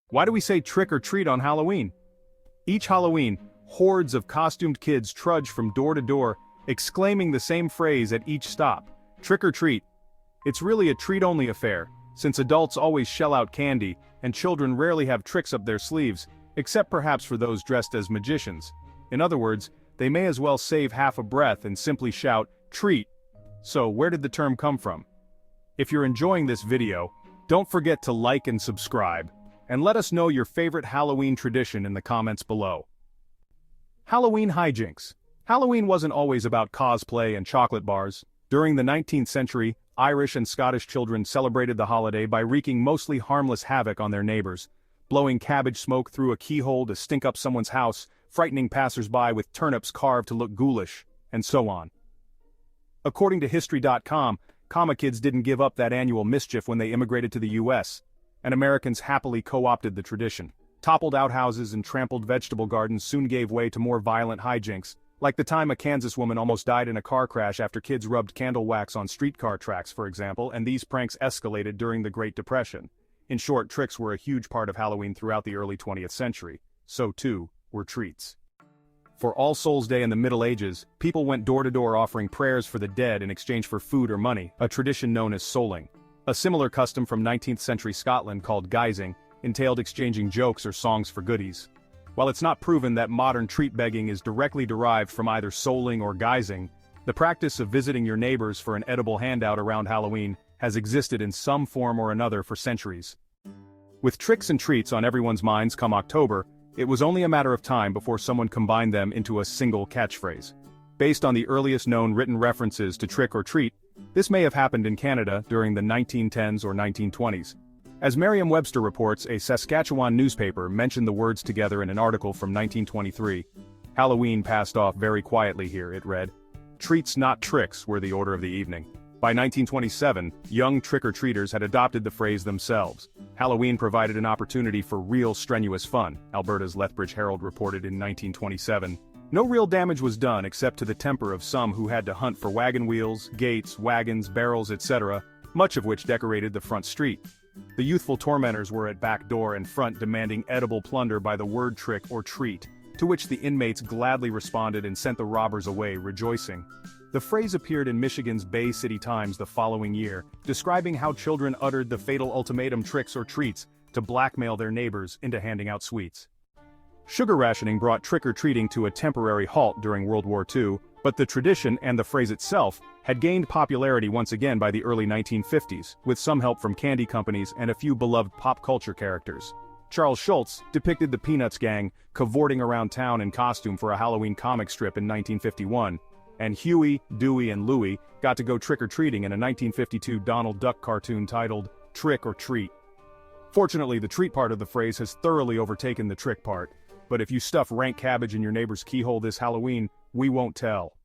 Why do we say trick or treat on Halloween? Each Halloween, hordes of costumed kids trudge from door to door, exclaiming the same phrase at each stop: trick or treat. It's really a treat-only affair, since adults always shell out candy, and children rarely have tricks up their sleeves, except perhaps for those dressed as magicians. In other words, they may as well save half a breath and simply shout, treat. So where did the term come from? If you're enjoying this video, don't forget to like and subscribe, and let us know your favorite Halloween tradition in the comments below. Halloween hijinks. Halloween wasn't always about cosplay and chocolate bars. During the 19th century, Irish and Scottish children celebrated the holiday by wreaking mostly harmless havoc on their neighbors, blowing cabbage smoke through a keyhole to stink up someone's house, frightening passers-by with turnips carved to look ghoulish, and so on. According to History.com, comma kids didn't give up that annual mischief when they immigrated to the US, and Americans happily co-opted the tradition. Toppled outhouses and trampled vegetable gardens soon gave way to more violent hijinks, like the time a Kansas woman almost died in a car crash after kids rubbed candle wax on streetcar tracks, for example, and these pranks escalated during the Great Depression. In short, tricks were a huge part of Halloween throughout the early 20th century. So too were treats. For All Souls' Day in the Middle Ages, people went door to door offering prayers for the dead in exchange for food or money, a tradition known as souling. A similar custom from 19th century Scotland called guising entailed exchanging jokes or songs for goodies. While it's not proven that modern treat begging is directly derived from either souling or guising, the practice of visiting your neighbors for an edible handout around Halloween has existed in some form or another for centuries. With tricks and treats on everyone's minds come October, it was only a matter of time before someone combined them into a single catchphrase. Based on the earliest known written references to trick or treat, this may have happened in Canada during the 1910s or 1920s. As Merriam-Webster reports, a Saskatchewan newspaper mentioned the words together in an article from 1923. Halloween passed off very quietly here, it read. Treats not tricks were the order of the evening. By 1927, young trick-or-treaters had adopted the phrase themselves. Halloween provided an opportunity for real strenuous fun, Alberta's Lethbridge Herald reported in 1927. No real damage was done except to the temper of some who had to hunt for wagon wheels, gates, wagons, barrels, etc., much of which decorated the front street. The youthful tormentors were at back door and front demanding edible plunder by the word trick or treat, to which the inmates gladly responded and sent the robbers away rejoicing. The phrase appeared in Michigan's Bay City Times the following year, describing how children uttered the fatal ultimatum tricks or treats to blackmail their neighbors into handing out sweets. Sugar rationing brought trick-or-treating to a temporary halt during World War II, but the tradition and the phrase itself had gained popularity once again by the early 1950s, with some help from candy companies and a few beloved pop culture characters. Charles Schulz depicted the Peanuts gang cavorting around town in costume for a Halloween comic strip in 1951, and Huey, Dewey, and Louie got to go trick-or-treating in a 1952 Donald Duck cartoon titled Trick or Treat. Fortunately, the treat part of the phrase has thoroughly overtaken the trick part, but if you stuff rank cabbage in your neighbor's keyhole this Halloween, we won't tell.